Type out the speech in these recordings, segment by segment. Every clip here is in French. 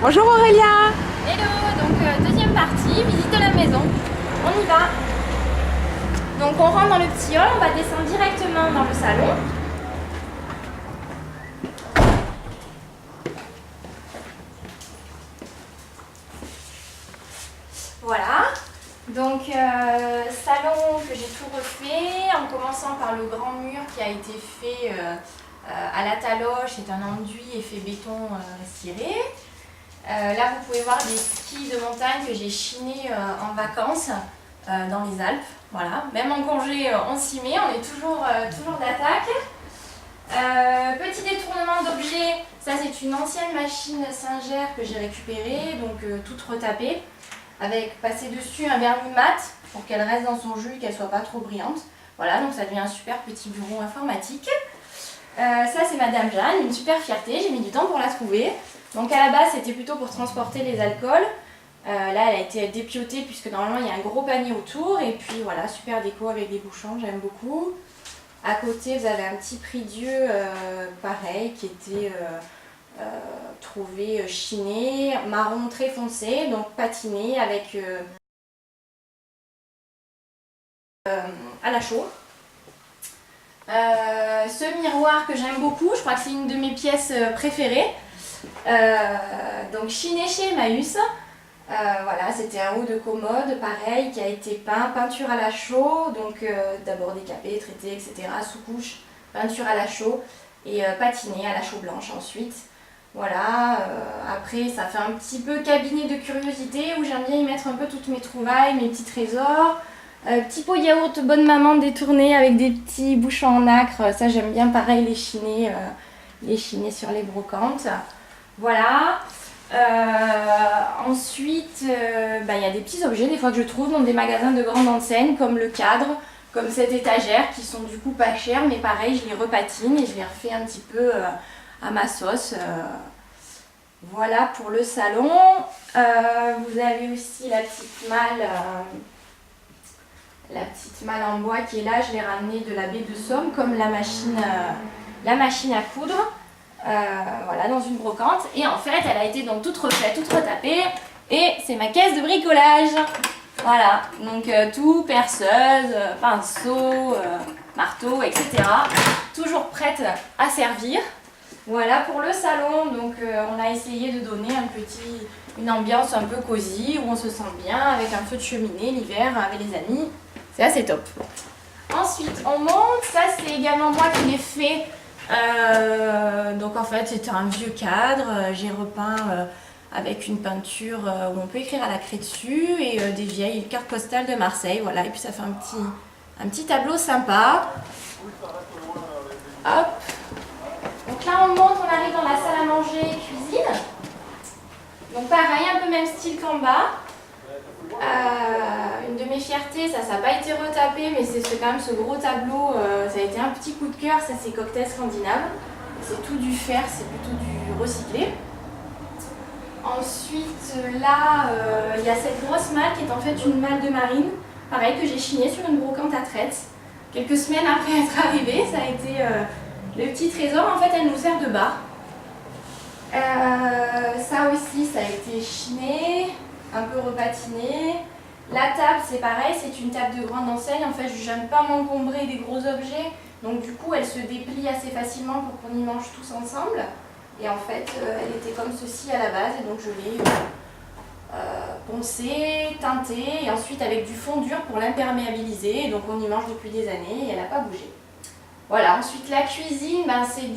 Bonjour Aurélia. Hello, donc deuxième partie, visite de la maison. On y va. Donc on rentre dans le petit hall, on va descendre directement dans le salon. Voilà. Donc salon que j'ai tout refait, en commençant par le grand mur qui a été fait à la taloche, c'est un enduit effet béton ciré. Là vous pouvez voir des skis de montagne que j'ai chinés en vacances dans les Alpes. Voilà. Même en congé on s'y met, on est toujours d'attaque. Petit détournement d'objets, ça c'est une ancienne machine Singer que j'ai récupérée, donc toute retapée, avec passé dessus un vernis mat pour qu'elle reste dans son jus et qu'elle soit pas trop brillante. Voilà, donc ça devient un super petit bureau informatique. Ça c'est Madame Jeanne, une super fierté, j'ai mis du temps pour la trouver. Donc à la base c'était plutôt pour transporter les alcools. Là elle a été dépiotée puisque normalement il y a un gros panier autour. Et puis voilà, super déco avec des bouchons, j'aime beaucoup. À côté vous avez un petit prie-dieu pareil qui était trouvé chiné, marron très foncé, donc patiné avec à la chaux. Ce miroir que j'aime beaucoup, je crois que c'est une de mes pièces préférées. Donc chiné chez Emmaüs. Voilà, c'était un haut de commode, pareil, qui a été peint, peinture à la chaux, donc d'abord décapé, traité, etc. Sous-couche, peinture à la chaux et patiné à la chaux blanche ensuite. Voilà, après ça fait un petit peu cabinet de curiosité où j'aime bien y mettre un peu toutes mes trouvailles, mes petits trésors. Petit pot yaourt bonne maman détourné avec des petits bouchons en nacre, ça j'aime bien pareil les chiner sur les brocantes. Voilà. Ensuite, y a des petits objets des fois que je trouve dans des magasins de grande enseigne comme le cadre, comme cette étagère qui sont du coup pas chères mais pareil je les repatine et je les refais un petit peu à ma sauce. Voilà pour le salon. Vous avez aussi la petite malle en bois qui est là, je l'ai ramenée de la baie de Somme comme la machine à coudre. Voilà, dans une brocante, et en fait elle a été donc toute refaite, toute retapée, et c'est ma caisse de bricolage. Voilà, donc tout, perceuse, pinceau, marteau, etc. Toujours prête à servir. Voilà pour le salon, donc on a essayé de donner une ambiance un peu cosy, où on se sent bien, avec un feu de cheminée l'hiver avec les amis, c'est assez top. Ensuite on monte, ça c'est également moi qui l'ai fait. Donc en fait c'était un vieux cadre, j'ai repeint avec une peinture où on peut écrire à la craie dessus et des vieilles cartes postales de Marseille, voilà, et puis ça fait un petit tableau sympa. Hop. Donc là on monte, on arrive dans la salle à manger cuisine, donc pareil, un peu même style qu'en bas. Une de mes fiertés, ça n'a pas été retapé, mais c'est quand même ce gros tableau, ça a été un petit coup de cœur, ça c'est Cocktail Scandinave. C'est tout du fer, c'est plutôt du recyclé. Ensuite là, il y a cette grosse malle qui est en fait une malle de marine, pareil que j'ai chinée sur une brocante à traite. Quelques semaines après être arrivée, ça a été le petit trésor, en fait elle nous sert de bar. Ça aussi, ça a été chiné, un peu repatiné. La table c'est pareil, c'est une table de grande enseigne, en fait je n'aime pas m'encombrer des gros objets, donc du coup elle se déplie assez facilement pour qu'on y mange tous ensemble. Et en fait elle était comme ceci à la base, et donc je l'ai poncée, teintée, et ensuite avec du fond dur pour l'imperméabiliser, et donc on y mange depuis des années et elle n'a pas bougé. Voilà, ensuite la cuisine, c'est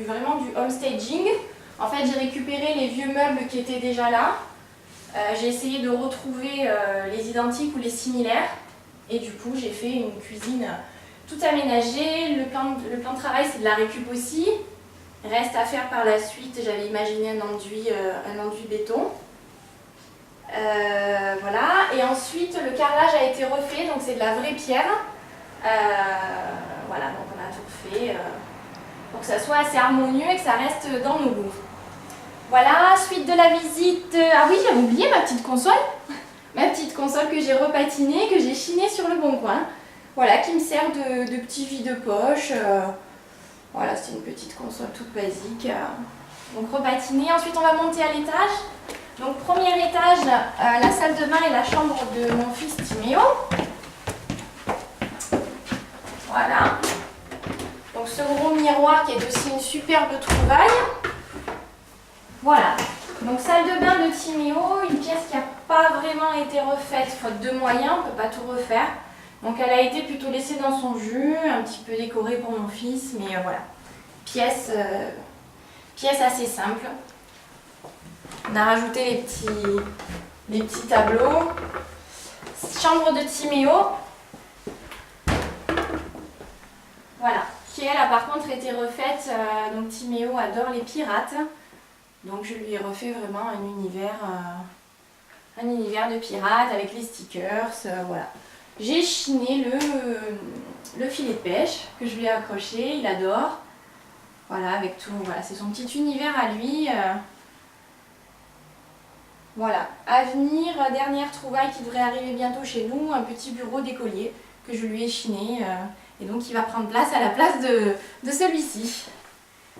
vraiment du home staging. En fait j'ai récupéré les vieux meubles qui étaient déjà là. J'ai essayé de retrouver les identiques ou les similaires, et du coup j'ai fait une cuisine tout aménagée. Le plan de travail c'est de la récup aussi. Reste à faire par la suite, j'avais imaginé un enduit béton. Voilà, et ensuite le carrelage a été refait, donc c'est de la vraie pierre. Voilà, donc on a tout fait pour que ça soit assez harmonieux et que ça reste dans nos goûts. Voilà, suite de la visite. Ah oui, j'avais oublié ma petite console. Ma petite console que j'ai repatinée, que j'ai chinée sur le bon coin. Voilà, qui me sert de petit vide-poche. Voilà, c'est une petite console toute basique. Donc repatiner. Ensuite on va monter à l'étage. Donc premier étage, la salle de bain et la chambre de mon fils Timéo. Voilà. Donc ce gros miroir qui est aussi une superbe trouvaille. Voilà. Donc salle de bain de Timéo, une pièce qui n'a pas vraiment été refaite, faute de moyens, on ne peut pas tout refaire. Donc elle a été plutôt laissée dans son jus, un petit peu décorée pour mon fils, mais voilà. Pièce assez simple. On a rajouté les petits tableaux. Chambre de Timéo. Voilà. Qui elle a par contre été refaite. Donc Timéo adore les pirates. Donc je lui ai refait vraiment un univers de pirates avec les stickers. Voilà. J'ai chiné le filet de pêche que je lui ai accroché. Il adore. Voilà, avec tout. Voilà, c'est son petit univers à lui. Voilà, à venir, dernière trouvaille qui devrait arriver bientôt chez nous, un petit bureau d'écolier que je lui ai chiné et donc il va prendre place à la place de celui-ci.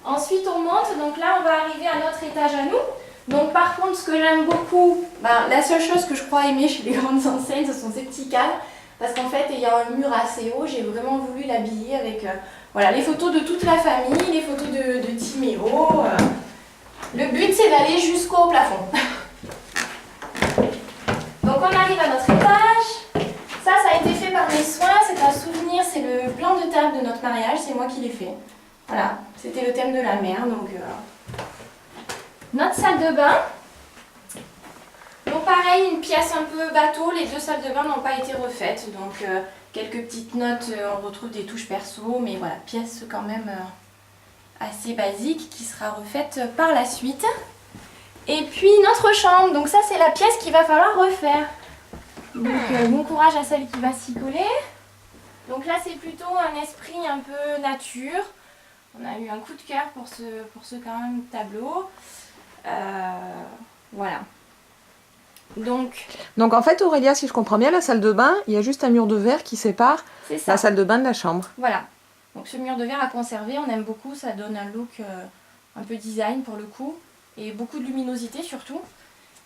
Ensuite on monte, donc là on va arriver à notre étage à nous. Donc par contre ce que j'aime beaucoup, la seule chose que je crois aimer chez les grandes enseignes, ce sont ces petits cadres. Parce qu'en fait ayant un mur assez haut, j'ai vraiment voulu l'habiller avec voilà, les photos de toute la famille, les photos de Timéo. Le but c'est d'aller jusqu'au plafond. Donc on arrive à notre étage. Ça a été fait par mes soins, c'est un souvenir, c'est le plan de table de notre mariage, c'est moi qui l'ai fait. Voilà, c'était le thème de la mer, donc notre salle de bain. Donc pareil, une pièce un peu bateau, les deux salles de bain n'ont pas été refaites, donc quelques petites notes, on retrouve des touches perso, mais voilà, pièce quand même assez basique qui sera refaite par la suite. Et puis notre chambre, donc ça c'est la pièce qu'il va falloir refaire. Donc bon courage à celle qui va s'y coller. Donc là c'est plutôt un esprit un peu nature. On a eu un coup de cœur pour ce quand même tableau. Voilà. Donc en fait Aurélia, si je comprends bien, la salle de bain, il y a juste un mur de verre qui sépare la salle de bain de la chambre. Voilà. Donc ce mur de verre à conserver, on aime beaucoup, ça donne un look un peu design pour le coup. Et beaucoup de luminosité surtout.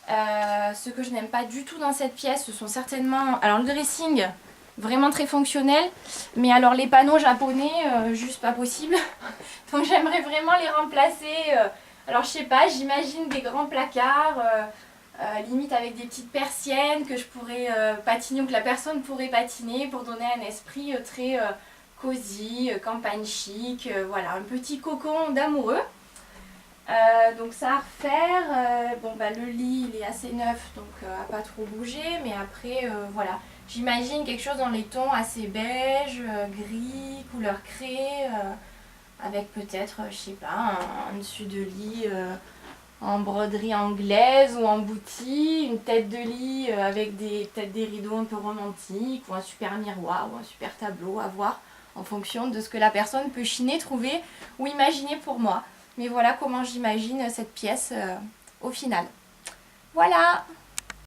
Ce que je n'aime pas du tout dans cette pièce, ce sont certainement... Alors le dressing, vraiment très fonctionnel, mais alors les panneaux japonais, juste pas possible. Donc j'aimerais vraiment les remplacer. Alors je sais pas, j'imagine des grands placards, limite avec des petites persiennes que je pourrais patiner ou que la personne pourrait patiner pour donner un esprit très cosy, campagne chic, voilà, un petit cocon d'amoureux. Donc ça à refaire, le lit il est assez neuf donc à pas trop bouger, mais après voilà, j'imagine quelque chose dans les tons assez beige, gris, couleur craie, avec peut-être, je sais pas, un dessus de lit en broderie anglaise ou embouti, une tête de lit avec peut-être des rideaux un peu romantiques ou un super miroir ou un super tableau à voir en fonction de ce que la personne peut chiner, trouver ou imaginer pour moi. Mais voilà comment j'imagine cette pièce au final. Voilà!